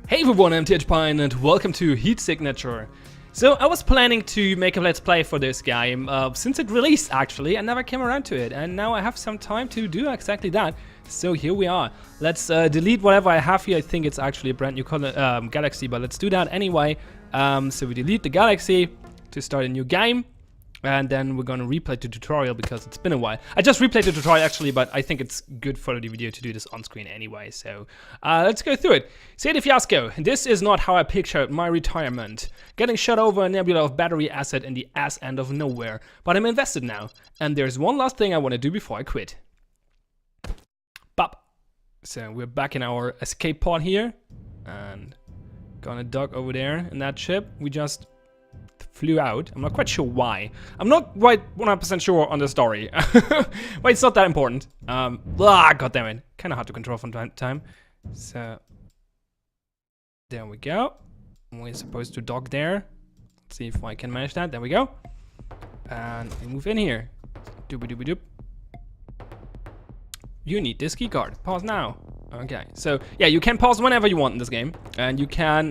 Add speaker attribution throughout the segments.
Speaker 1: Hey everyone, I'm Pion and welcome to Heat Signature. So I was planning to make a let's play for this game since it released actually. I never came around to it and now I have some time to do exactly that. So here we are. Let's delete whatever I have here. I think it's actually a brand new galaxy, but let's do that anyway. So we delete the galaxy to start a new game. And then we're gonna replay the tutorial because it's been a while. I just replayed the tutorial actually, but I think it's good for the video to do this on screen anyway. So let's go through it. Say the fiasco. This is not how I pictured my retirement. Getting shot over a nebula of battery acid in the ass end of nowhere. But I'm invested now. And there's one last thing I want to do before I quit. Bop. So we're back in our escape pod here. And gonna dock over there in that ship. We just flew out. I'm not quite sure why. I'm not quite 100% sure on the story. But it's not that important. God damn it. Kind of hard to control from time to time. So there we go. We're supposed to dock there. Let's see if I can manage that. There we go. And we move in here. Doobie doobie doop. You need this key card. Pause now. Okay, so yeah, you can pause whenever you want in this game, and you can,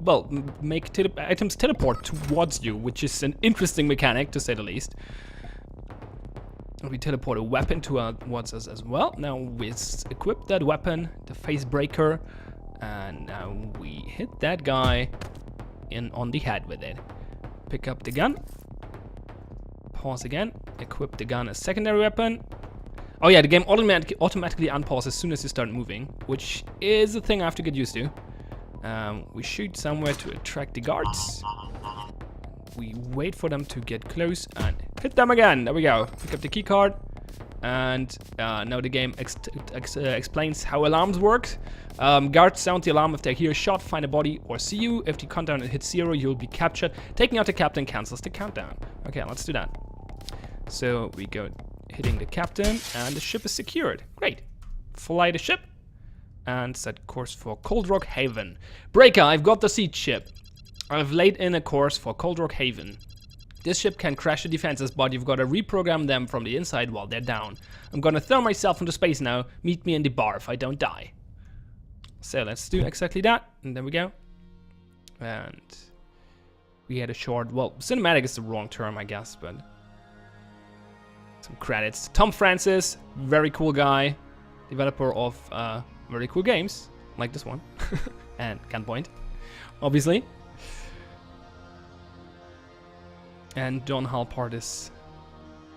Speaker 1: well, make items teleport towards you, which is an interesting mechanic to say the least. We teleport a weapon towards us as well. Now we equip that weapon, the face breaker, and now we hit that guy on the head with it. Pick up the gun, pause again, equip the gun as secondary weapon. Oh yeah, the game automatically unpauses as soon as you start moving, which is a thing I have to get used to. We shoot somewhere to attract the guards. We wait for them to get close and hit them again. There we go. Pick up the key card. And now the game explains how alarms work. Guards sound the alarm if they hear a shot, find a body, or see you. If the countdown hits 0, you'll be captured. Taking out the captain cancels the countdown. Okay, let's do that. So we go hitting the captain, and the ship is secured. Great. Fly the ship, and set course for Cold Rock Haven. Breaker, I've got the siege ship. I've laid in a course for Cold Rock Haven. This ship can crash the defenses, but you've got to reprogram them from the inside while they're down. I'm gonna throw myself into space now. Meet me in the bar if I don't die. So let's do exactly that, and there we go. And we had a short, well, cinematic is the wrong term, I guess, but some credits. Tom Francis, very cool guy, developer of very cool games, like this one, and Gunpoint, obviously. And John Halpart is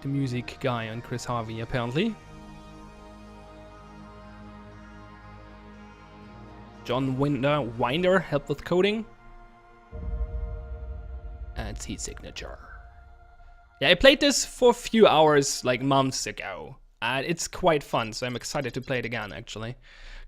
Speaker 1: the music guy, and Chris Harvey, apparently. John Winder helped with coding. And Heat Signature. Yeah, I played this for a few hours, like months ago, and it's quite fun, so I'm excited to play it again, actually.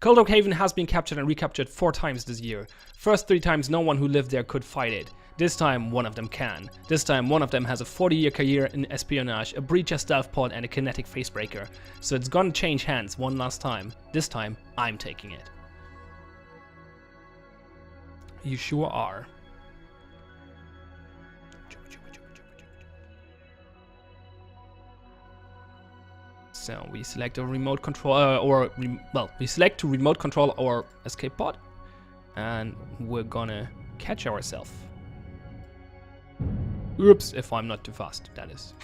Speaker 1: Cold Rock Haven has been captured and recaptured 4 times this year. First 3 times no one who lived there could fight it. This time one of them can. This time one of them has a 40-year career in espionage, a breacher stealth pod, and a kinetic facebreaker. So it's gonna change hands one last time. This time, I'm taking it. You sure are. So we select a remote control, we select to remote control our escape pod, and we're gonna catch ourselves. Oops, if I'm not too fast, that is.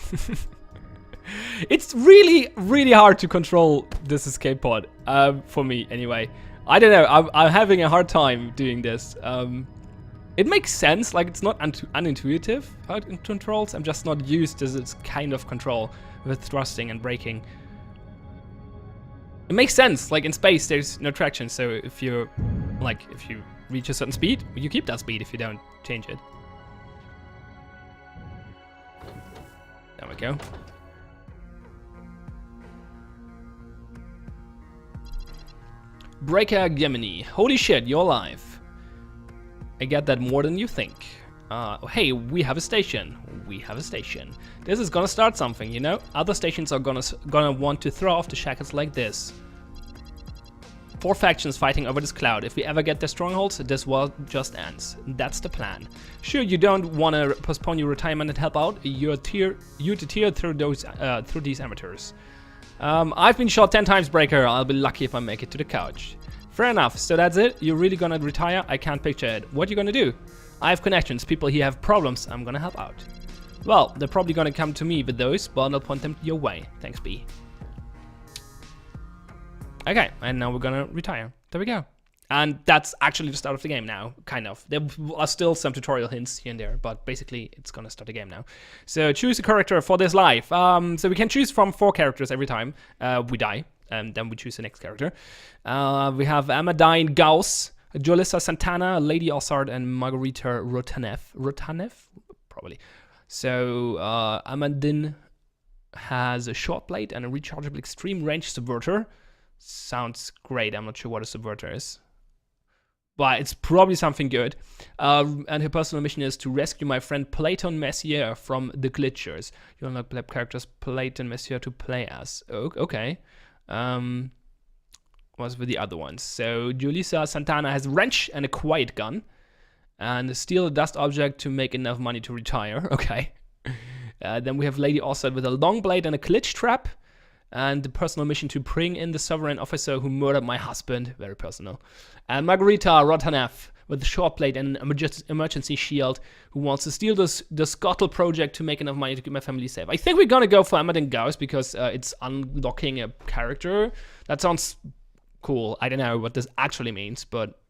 Speaker 1: It's really, really hard to control this escape pod, for me anyway. I don't know, I'm having a hard time doing this. It makes sense, like it's not unintuitive how it controls. I'm just not used to this kind of control with thrusting and braking. It makes sense, like in space there's no traction, so if you reach a certain speed, you keep that speed if you don't change it. There we go. Breaker Gemini, holy shit, you're alive. I get that more than you think. Hey, we have a station. We have a station. This is gonna start something, you know? Other stations are gonna want to throw off the shackles like this. 4 factions fighting over this cloud. If we ever get their strongholds, this world just ends. That's the plan. Sure, you don't wanna postpone your retirement and help out. You to tear through these amateurs. I've been shot 10 times, Breaker. I'll be lucky if I make it to the couch. Fair enough. So that's it. You're really gonna retire? I can't picture it. What are you gonna do? I have connections. People here have problems. I'm gonna help out. Well, they're probably gonna come to me with those, but I'll point them your way. Thanks, B. Okay, and now we're gonna retire. There we go. And that's actually the start of the game now, kind of. There are still some tutorial hints here and there, but basically it's gonna start the game now. So choose a character for this life. So we can choose from 4 characters every time we die, and then we choose the next character. We have Amadine Gauss, Julissa Santana, Lady Ossard, and Margarita Rotanev. Rotanev? Probably. So Amadine has a short blade and a rechargeable extreme range subverter. Sounds great. I'm not sure what a subverter is, but it's probably something good. And her personal mission is to rescue my friend Platon Messier from the Glitchers. You unlock play characters Platon Messier to play as. Oh, okay. What's with the other ones? So Julissa Santana has a wrench and a quiet gun, and steal a dust object to make enough money to retire. Okay. Then we have Lady Ossard with a long blade and a glitch trap. And the personal mission to bring in the sovereign officer who murdered my husband. Very personal. And Margarita Rotanev with a short blade and an emergency shield who wants to steal the Scuttle project to make enough money to keep my family safe. I think we're gonna go for Amadine Gauss because it's unlocking a character. That sounds cool. I don't know what this actually means, but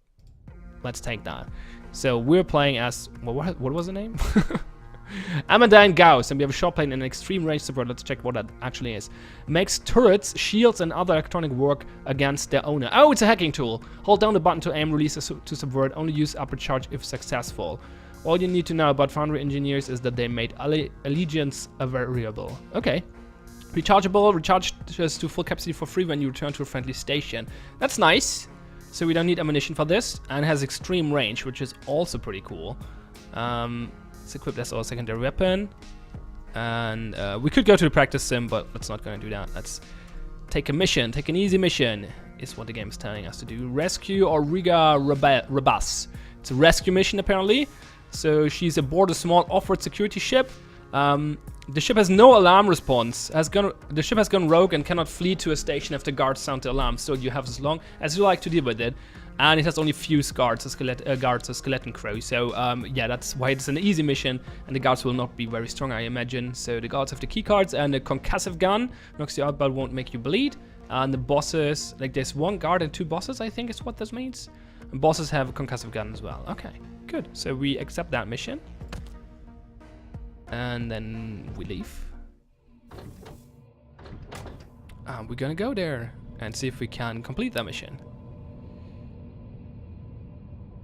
Speaker 1: let's take that. So we're playing as... what was the name? Amadine Gauss, and we have a short blade and an extreme range support. Let's check what that actually is. Makes turrets, shields, and other electronic work against their owner. Oh, it's a hacking tool. Hold down the button to aim, release to subvert. Only use upper charge if successful. All you need to know about Foundry engineers is that they made allegiance a variable. Okay. Rechargeable, recharges to full capacity for free when you return to a friendly station. That's nice. So we don't need ammunition for this, and has extreme range, which is also pretty cool. It's equipped as our secondary weapon, and we could go to the practice sim, but let's not gonna do that. Let's take a mission, take an easy mission, is what the game is telling us to do. Rescue Auriga Rabas. It's a rescue mission apparently. So she's aboard a small off-road security ship. The ship has no alarm response. The ship has gone rogue and cannot flee to a station if the guards sound the alarm. So you have as long as you like to deal with it. And it has only few guards, a skeleton crew. So yeah, that's why it's an easy mission, and the guards will not be very strong, I imagine. So the guards have the key cards and a concussive gun, knocks you out but won't make you bleed. And the bosses, like there's 1 guard and 2 bosses, I think is what this means. And bosses have a concussive gun as well. Okay, good. So we accept that mission, and then we leave. We're gonna go there and see if we can complete that mission.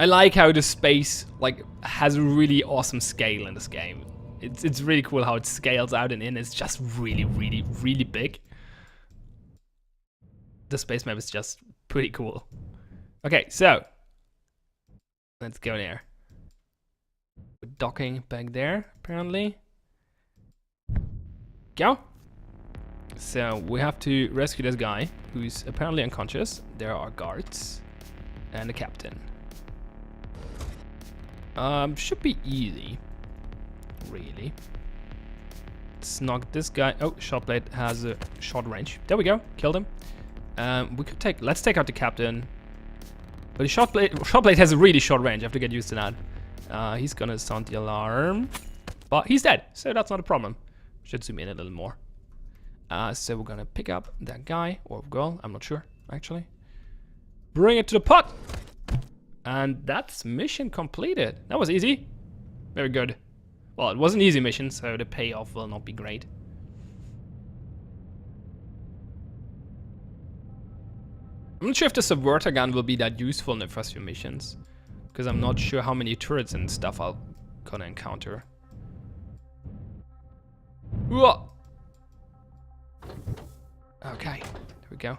Speaker 1: I like how the space like has a really awesome scale in this game. It's really cool how it scales out and in. It's just really, really, really big. The space map is just pretty cool. Okay, so let's go there. We're docking back there, apparently. Go. So we have to rescue this guy who's apparently unconscious. There are guards and a captain. Should be easy, really. Let's knock this guy. Oh, short blade has a short range. There we go, killed him. Let's take out the captain. But the short blade has a really short range. I have to get used to that. He's gonna sound the alarm, but he's dead, so that's not a problem. Should zoom in a little more. So we're gonna pick up that guy or girl. I'm not sure actually. Bring it to the pot. And that's mission completed. That was easy. Very good. Well, it was an easy mission, so the payoff will not be great. I'm not sure if the subverter gun will be that useful in the first few missions, because I'm not sure how many turrets and stuff I'll gonna encounter. Whoa. Okay, there we go.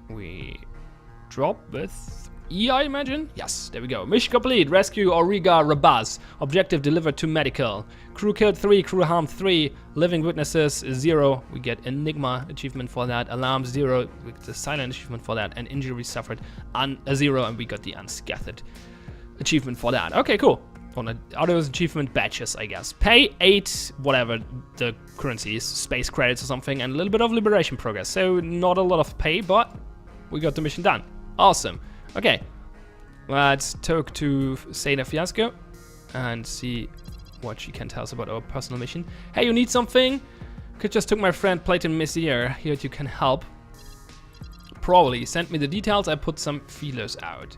Speaker 1: We drop with E, I imagine? Yes, there we go. Mission complete. Rescue Auriga Rabaz. Objective delivered to medical. Crew killed 3, crew harmed 3. Living witnesses 0. We get Enigma achievement for that. Alarm 0. We get the silent achievement for that. And injury suffered a 0. And we got the unscathed achievement for that. Okay, cool. those achievement badges, I guess. Pay 8, whatever the currency is, space credits or something, and a little bit of liberation progress. So not a lot of pay, but we got the mission done. Awesome. Okay, let's talk to Seda Fiasco and see what she can tell us about our personal mission. Hey, you need something? Could just took my friend Platon Messier. Here you can help. Probably send me the details. I put some feelers out.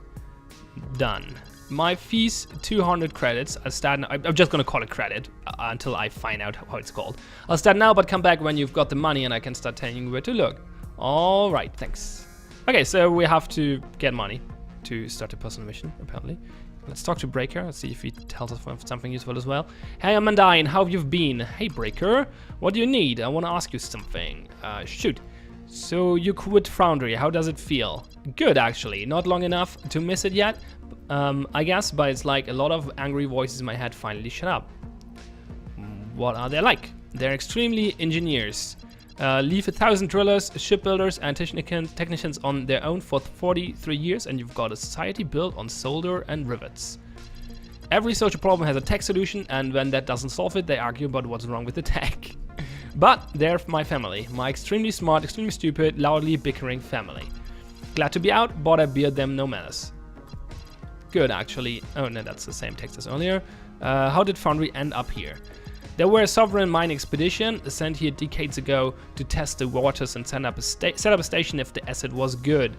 Speaker 1: Done. My fees 200 credits. I'll start now. I'm just gonna call it credit until I find out how it's called. I'll start now, but come back when you've got the money and I can start telling you where to look. All right, thanks. Okay, so we have to get money to start a personal mission, apparently. Let's talk to Breaker. Let's see if he tells us something useful as well. Hey, Amandine, how have you been? Hey, Breaker, what do you need? I want to ask you something. Shoot. So you quit Foundry. How does it feel? Good, actually. Not long enough to miss it yet, I guess, but it's like a lot of angry voices in my head finally shut up. What are they like? They're extremely engineers. Leave 1,000 drillers, shipbuilders, and technicians on their own for 43 years, and you've got a society built on solder and rivets. Every social problem has a tech solution, and when that doesn't solve it, they argue about what's wrong with the tech. But they're my family, my extremely smart, extremely stupid, loudly bickering family. Glad to be out, but I bear them no manners. Good, actually. Oh no, that's the same text as earlier. How did Foundry end up here? There were a sovereign mine expedition sent here decades ago to test the waters and set up a station if the asset was good.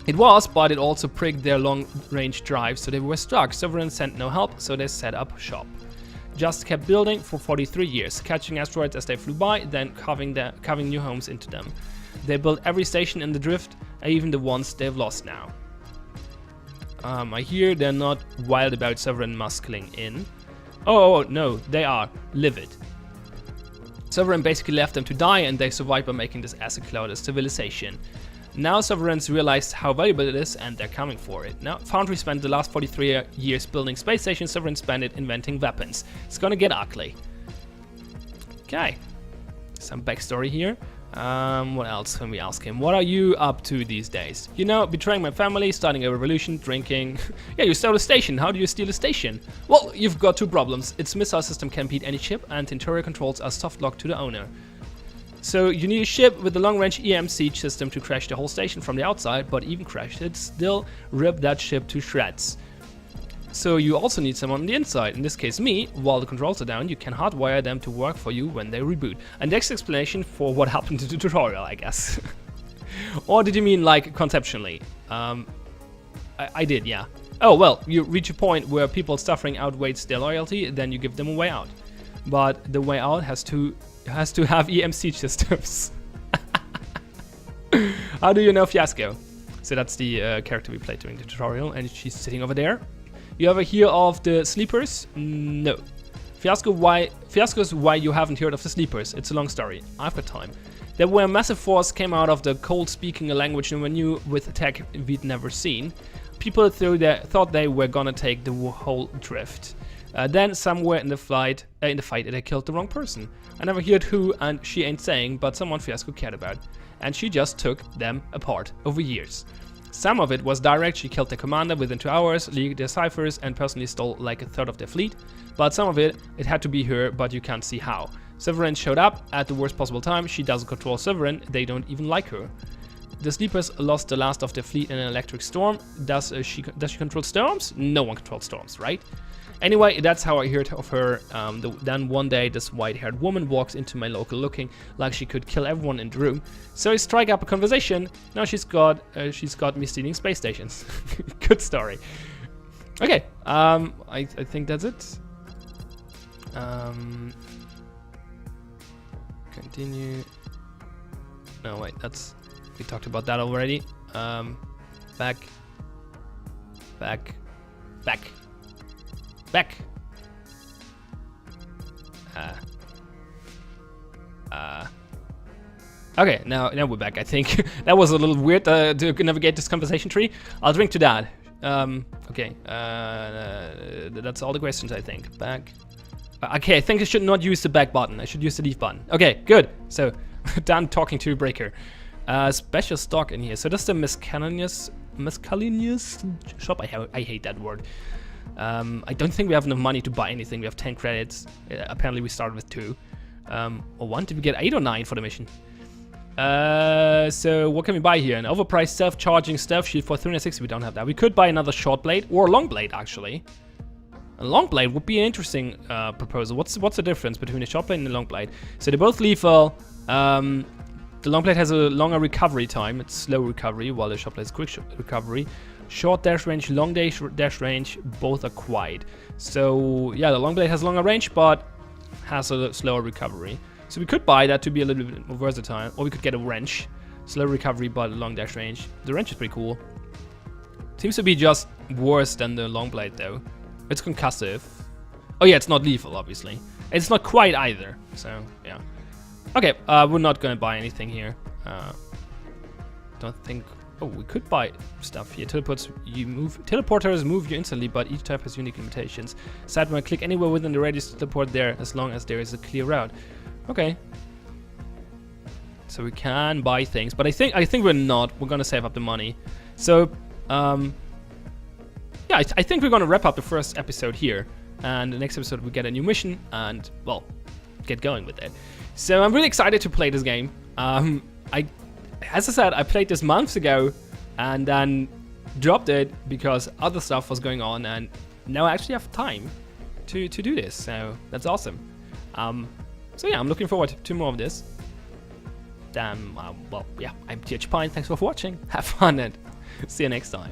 Speaker 1: It was, but it also prigged their long-range drive, so they were stuck. Sovereign sent no help, so they set up shop. Just kept building for 43 years, catching asteroids as they flew by, then carving new homes into them. They built every station in the drift, even the ones they've lost now. I hear they're not wild about Sovereign muscling in. Oh, no, they are livid. Sovereign basically left them to die, and they survived by making this acid cloud a civilization. Now Sovereigns realized how valuable it is, and they're coming for it. Now Foundry spent the last 43 years building space stations, Sovereign spent it inventing weapons. It's gonna get ugly. Okay, some backstory here. What else can we ask him? What are you up to these days? You know, betraying my family, starting a revolution, drinking. Yeah, you stole a station. How do you steal a station? Well, you've got two problems. Its missile system can beat any ship, and interior controls are soft locked to the owner. So you need a ship with a long-range EM siege system to crash the whole station from the outside, but even crashed it, still rip that ship to shreds. So you also need someone on the inside, in this case me. While the controls are down, you can hardwire them to work for you when they reboot. And next explanation for what happened to the tutorial, I guess. Or did you mean like conceptually? I did, yeah. Oh well, you reach a point where people's suffering outweighs their loyalty, then you give them a way out. But the way out has to have EM siege systems. How do you know Fiasco? So that's the character we played during the tutorial, and she's sitting over there. You ever hear of the Sleepers? No. Fiasco's why you haven't heard of the Sleepers. It's a long story. I've got time. There were a massive force came out of the cold speaking a language no one knew with tech we'd never seen. People thought they were gonna take the whole drift. Then somewhere in the fight, they killed the wrong person. I never heard who, and she ain't saying, but someone Fiasco cared about. And she just took them apart over years. Some of it was direct. She killed the commander within 2 hours, leaked their ciphers, and personally stole like a third of their fleet. But some of it had to be her, but you can't see how. Sovereign showed up at the worst possible time. She doesn't control Sovereign. They don't even like her. The Sleepers lost the last of their fleet in an electric storm. Does she control storms? No one controls storms, right? Anyway, that's how I heard of her. Then one day, this white-haired woman walks into my local looking like she could kill everyone in the room. So I strike up a conversation. Now she's got me stealing space stations. Good story. Okay, I think that's it. Continue. No, wait, we talked about that already. Back. Okay, now we're back, I think. That was a little weird to navigate this conversation tree. I'll drink to that. Okay, that's all the questions, I think. Back. Okay, I think I should not use the back button. I should use the leave button. Okay, good. So, done talking to Breaker. Special stock in here. So that's the miscellaneous shop. I hate that word. I don't think we have enough money to buy anything. We have 10 credits. Apparently we started with 2. Or 1. Did we get 8 or 9 for the mission? So what can we buy here? An overpriced self-charging stealth shield for 360. We don't have that. We could buy another short blade or a long blade, actually. A long blade would be an interesting proposal. What's the difference between a short blade and a long blade? So they're both lethal. The long blade has a longer recovery time. It's slow recovery, while the short blade is quick recovery. Short dash range, long dash range, both are quiet. So yeah, the long blade has longer range, but has a slower recovery. So we could buy that to be a little bit more versatile, or we could get a wrench. Slow recovery, but long dash range. The wrench is pretty cool. Seems to be just worse than the long blade though. It's concussive. Oh yeah, it's not lethal, obviously. It's not quite either, so yeah. Okay, we're not gonna buy anything here. Don't think... Oh, we could buy stuff here. Teleporters move you instantly, but each type has unique limitations. Sidebar, click anywhere within the radius to teleport there, as long as there is a clear route. Okay. So we can buy things, but I think we're not. We're gonna save up the money. So, yeah, I think we're gonna wrap up the first episode here, and the next episode we get a new mission, and well, get going with it. So I'm really excited to play this game. As I said, I played this months ago, and then dropped it because other stuff was going on, and now I actually have time to do this. So that's awesome. So yeah, I'm looking forward to more of this. Well, yeah, I'm TH Pine. Thanks for watching. Have fun and see you next time.